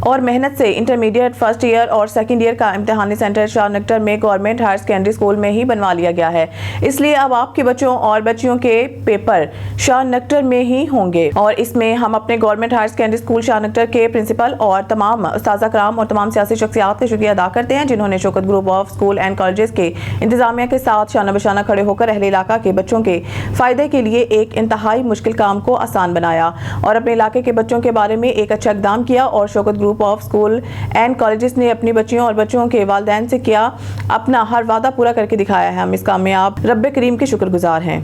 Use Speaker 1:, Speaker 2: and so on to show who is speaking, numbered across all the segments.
Speaker 1: اور محنت سے انٹرمیڈیٹ فرسٹ ایئر اور سیکنڈ ایئر کا امتحانی سینٹر شاہ نکٹر میں گورنمنٹ ہائر سیکنڈری اسکول میں ہی بنوا لیا گیا ہے. اس لیے اب آپ کے بچوں اور بچیوں کے پیپر شاہ نکٹر میں ہی ہوں گے. اور اس میں ہم اپنے گورنمنٹ ہائر سیکنڈری اسکول شاہ نکٹر کے پرنسپل اور تمام اساتذہ کرام اور تمام سیاسی شخصیات کا شکریہ ادا کرتے ہیں جنہوں نے Shaukat group of school and colleges کے انتظامیہ کے ساتھ شانہ بشانہ کھڑے ہو کر اہل علاقہ کے بچوں کے فائدے کے لیے ایک انتہائی مشکل کام کو آسان بنایا اور اپنے علاقے کے بچوں کے بارے میں ایک اچھا اقدام کیا. اور Shaukat group of school and colleges نے اپنی بچیوں اور بچوں کے والدین سے کیا اپنا ہر وعدہ پورا کر کے دکھایا ہے. ہم اس کام میں آپ رب کریم کے شکر گزار ہیں.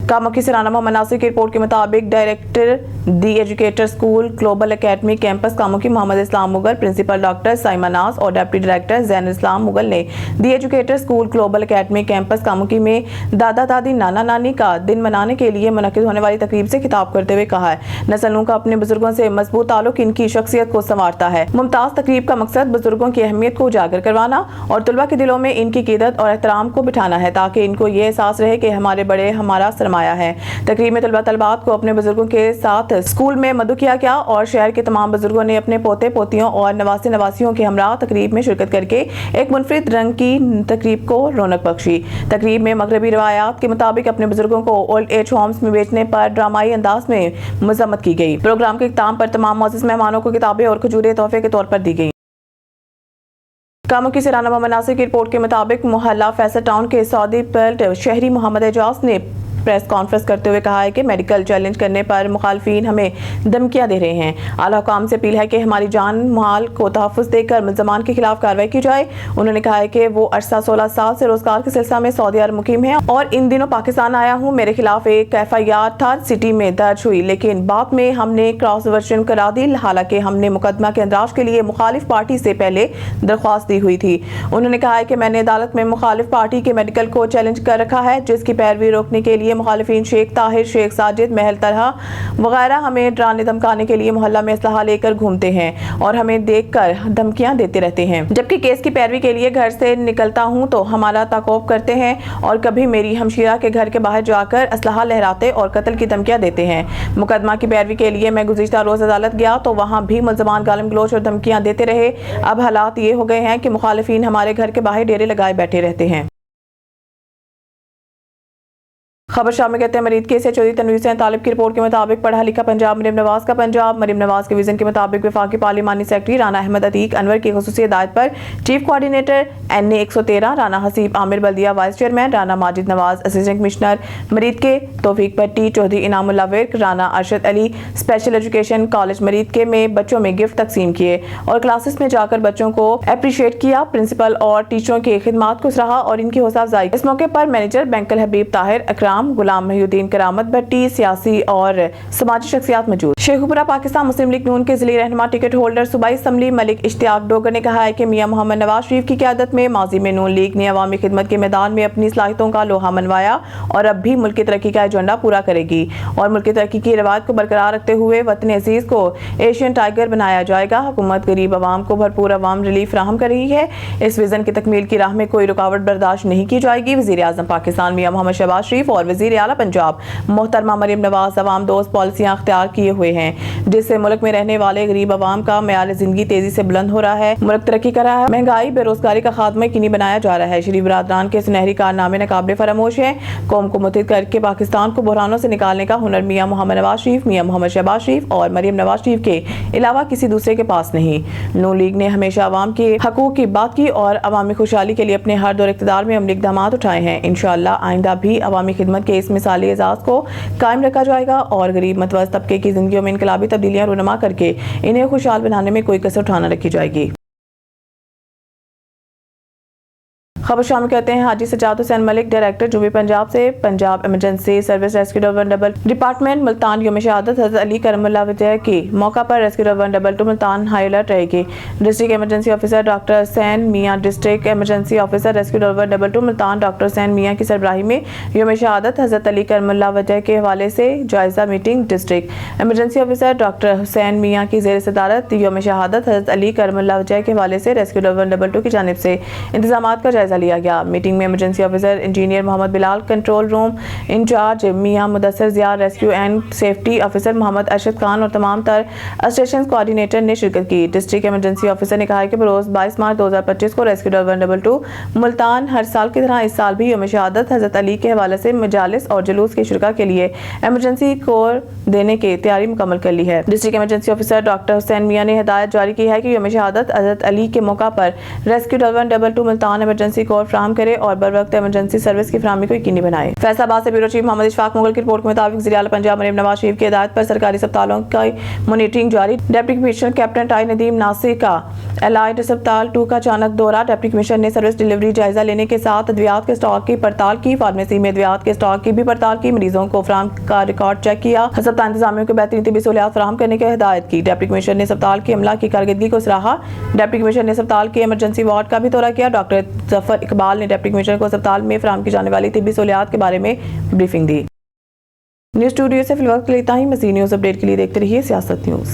Speaker 1: کامکی سے رانا محمد ناصر کی رپورٹ کے مطابق director the educator school global academy campus Kamoke Muhammad Islam Mughal, principal doctor Saima Naz اور ڈپٹی ڈائریکٹر زین اسلام مغل نے the educator school global academy campus Kamoke میں دادا دادی نانا نانی کا دن منانے کے لیے منعقد ہونے والی تقریب سے خطاب کرتے ہوئے کہا ہے نسلوں کا اپنے بزرگوں سے مضبوط تعلق ان کی شخصیت کو سنوارتا ہے. ممتاز تقریب کا مقصد بزرگوں کی اہمیت کو اجاگر کروانا اور طلباء کے دلوں میں ان کی قدرت اور احترام کو بٹھانا ہے تاکہ ان کو یہ احساس رہے کہ ہمارے بڑے ہمارا سرمایہ ہے. تقریب میں طلباء طلبات کو اپنے بزرگوں کے ساتھ اسکول میں مدعو کیا گیا اور شہر کے تمام بزرگوں نے اپنے پوتے پوتیوں اور نواسے نواسیوں کے ہمراہ تقریب میں شرکت کر کے ایک منفرد رنگ کی تقریب کو رونق بخشی. تقریب میں مغربی روایات کے مطابق اپنے بزرگوں کو اولڈ ایج ہومز میں بیچنے پر ڈرامائی انداز میں مذمت کی گئی. پروگرام کے اختتام پر تمام معزز مہمانوں کو کتابیں اور کھجوریں تحفے کے طور پر دی گئی. کامکی سے رانا محمد ناصر کی رپورٹ کے مطابق محلہ فیصل ٹاؤن کے سعودی پلٹ شہری محمد اعجاز نے پریس کانفرنس کرتے ہوئے کہا ہے کہ میڈیکل چیلنج کرنے پر مخالفین ہمیں دھمکیاں دے رہے ہیں. اعلیٰ حکام سے اپیل ہے کہ ہماری جان مال کو تحفظ دے کر ملزمان کے خلاف کارروائی کی جائے. انہوں نے کہا ہے کہ وہ عرصہ 16 سال سے روزگار کے سلسلہ میں سعودی عرب مقیم ہیں اور ان دنوں پاکستان آیا ہوں. میرے خلاف ایک FIR تھار سٹی میں درج ہوئی لیکن بعد میں ہم نے کراس ورژن کرا دی حالانکہ ہم نے مقدمہ کے اندراج کے لیے مخالف پارٹی سے پہلے درخواست دی ہوئی تھی. انہوں نے کہا ہے کہ میں نے عدالت میں مخالف پارٹی کے میڈیکل کو چیلنج کر رکھا ہے جس کی پیروی روکنے کے لیے مخالفین شیخ طاہر، شیخ ساجد، محل طلحہ وغیرہ ہمیں ڈرانے دھمکانے کے لیے محلہ میں اسلحہ لے کر گھومتے ہیں اور ہمیں دیکھ کر دھمکیاں دیتے رہتے ہیں. جبکہ کیس کی پیروی کے لیے گھر سے نکلتا ہوں تو ہمارا تعاقب کرتے ہیں اور کبھی میری ہمشیرہ کے گھر کے باہر جا کر اسلحہ لہراتے اور قتل کی دھمکیاں دیتے ہیں. مقدمہ کی پیروی کے لیے میں گزشتہ روز عدالت گیا تو وہاں بھی ملزمان گالم گلوچ اور دھمکیاں دیتے رہے. اب حالات یہ ہو گئے ہیں کہ مخالفین ہمارے گھر کے باہر ڈیرے لگائے بیٹھے رہتے ہیں. خبر شامل کہتے ہیں مرید کیس چودھری تنویر حسین طالب کی رپورٹ کے مطابق پڑھا لکھا پنجاب مریم نواز کا پنجاب. مریم نواز کے ویژن کے مطابق وفاقی پارلیمانی سیکرٹری رانا احمد عتیق انور کی خصوصی ہدایت پر chief coordinator NA 113 Rana Haseeb Aamir بلدیہ vice chairman, Rana Majid Nawaz assistant commissioner Muridke, Tawfiq Patti, Chaudhry Inamullah Virk, Rana Arshad Ali special education college Muridke میں بچوں میں گفٹ تقسیم کیے اور کلاسز میں جا کر بچوں کو اپریشیٹ کیا. پرنسپل اور ٹیچروں کی خدمات کو سراہا اور ان کی حوصلہ افزائی. اس موقع پر مینیجر بینکل حبیب طاہر، اکرام، غلام محی الدین کرامت بھٹی، سیاسی اور سماجی شخصیات موجود. شیخوپورہ پاکستان مسلم لیگ نون کے ضلعی رہنما ٹکٹ ہولڈر صوبائی اسمبلی ملک اشتیاق ڈوگر نے کہا ہے کہ میاں محمد نواز شریف کی قیادت میں ماضی میں نون لیگ نے عوامی خدمت کے میدان میں اپنی صلاحیتوں کا لوہا منوایا اور اب بھی ملک کی ترقی کا ایجنڈا پورا کرے گی اور ملک کی ترقی کی روایت کو برقرار رکھتے ہوئے وطن عزیز کو ایشین ٹائیگر بنایا جائے گا. حکومت غریب عوام کو بھرپور عوام ریلیف فراہم کر رہی ہے. اس ویژن کی تکمیل کی راہ میں کوئی رکاوٹ برداشت نہیں کی جائے گی. وزیر اعظم پاکستان میاں محمد شہباز شریف اور وزیر اعلیٰ پنجاب محترمہ مریم نواز عوام دوست پالیسیاں اختیار کیے ہوئے ہیں جس سے ملک میں رہنے والے غریب عوام کا معیار زندگی تیزی سے بلند ہو رہا ہے. ملک ترقی کر رہا ہے. مہنگائی بے روزگاری کا خاتمہ یقینی بنایا جا رہا ہے. شریف برادران کے سنہری کارنامے ناقابل فراموش ہیں. قوم کو متحد کر کے پاکستان کو بحرانوں سے نکالنے کا ہنر میاں محمد نواز شریف، میاں محمد شہباز شریف اور مریم نواز شریف کے علاوہ کسی دوسرے کے پاس نہیں. نون لیگ نے ہمیشہ عوام کے حقوق کی بات کی اور عوامی خوشحالی کے لیے اپنے ہر دور اقتدار میں عملی اقدامات اٹھائے ہیں. انشاءاللہ آئندہ بھی عوامی خدمت کے اس مثالی اعزاز کو قائم رکھا جائے گا اور غریب متوسط طبقے کی زندگیوں میں انقلابی تبدیلیاں رونما کر کے انہیں خوشحال بنانے میں کوئی کسر اٹھانا رکھی جائے گی. خبر شامل کہتے ہیں حاجی سجاد حسین ملک ڈائریکٹر جنوبی پنجاب سے Punjab emergency service rescue 122 department Multan یوم شہادت حضرت علی کرم اللہ وجہ کی موقع پر ریسکیو 122 ملتان ہائی الرٹ رہے گی. District emergency officer doctor Hussain Mian, district emergency officer rescue 122 Multan doctor Hussain Mian کی سربراہی میں یوم شہادت حضرت علی کرم اللہ وجہ کے حوالے سے جائزہ meeting. District emergency officer doctor Hussain Mian کی زیر صدارت یوم شہادت حضرت علی کرم اللہ وجہ کے حوالے سے ریسکیو 122 کی جانب سے انتظامات کا جائزہ لیا گیا۔ میٹنگ میں emergency officer engineer Muhammad Bilal, control room incharge Mian Mudassar Zia, rescue and safety officer Muhammad Arshad Khan اور تمام تر اسٹیشن کوآرڈینیٹر نے شرکت کی۔ ڈسٹرکٹ ایمرجنسی آفیسر نے کہا کہ بروز 22 مارچ 2025 کو ریسکیو 122 ملتان ہر سال کی طرح اس سال بھی یوم شہادت حضرت علی کے حوالے سے مجالس اور جلوس کے شرکاء کے لیے ایمرجنسی کور دینے کی تیاری مکمل کر لی ہے۔ District emergency officer doctor Hussain میاں نے ہدایت جاری کی ہے کہ یوم شہادت حضرت علی کے موقع پر ریسکیو 122 ملتان ایمرجنسی کور فراہم کرے اور بروقت ایمرجنسی سروس کی فراہمی کو یقینی بنائے۔ فیصل آباد سے بیورو چیف محمد اشفاق مغل کی رپورٹ کے مطابق وزیر اعلیٰ پنجاب مریم نواز شریف کی ہدایت پر سرکاری اسپتالوں کی مانیٹرنگ جاری۔ ڈپٹی کمشنر کیپٹن ٹائی ندیم ناصر کا الائڈ اسپتال 2 کا اچانک دورہ۔ ڈپٹی کمشنر نے سروس ڈیلیوری جائزہ لینے کے ساتھ ادویات کے اسٹاک کی پڑتال کی۔ فارمیسی میں ادویات کے اسٹاک کی بھی پڑتال کی۔ مریضوں کو فراہم کا ریکارڈ چیک کیا۔ ہسپتال انتظامیہ کو بہترین طبی سہولیات فراہم کرنے کی ہدایت کی۔ ڈپٹی کمشنر نے اسپتال کے عملہ کی کارکردگی کو سراہا۔ ڈپٹی کمشنر نے اسپتال کے ایمرجنسی وارڈ کا بھی دورہ کیا۔ ڈاکٹر ظفر اقبال نے ڈپٹی کمشنر کو اسپتال میں فراہم کی جانے والی طبی سہولیات کے بارے میں بریفنگ دی۔ نیوز اسٹوڈیو سے فی الوقت کے لیے اتنا ہی۔ مزید نیوز اپڈیٹ کے لیے دیکھتے رہیے سیاست نیوز۔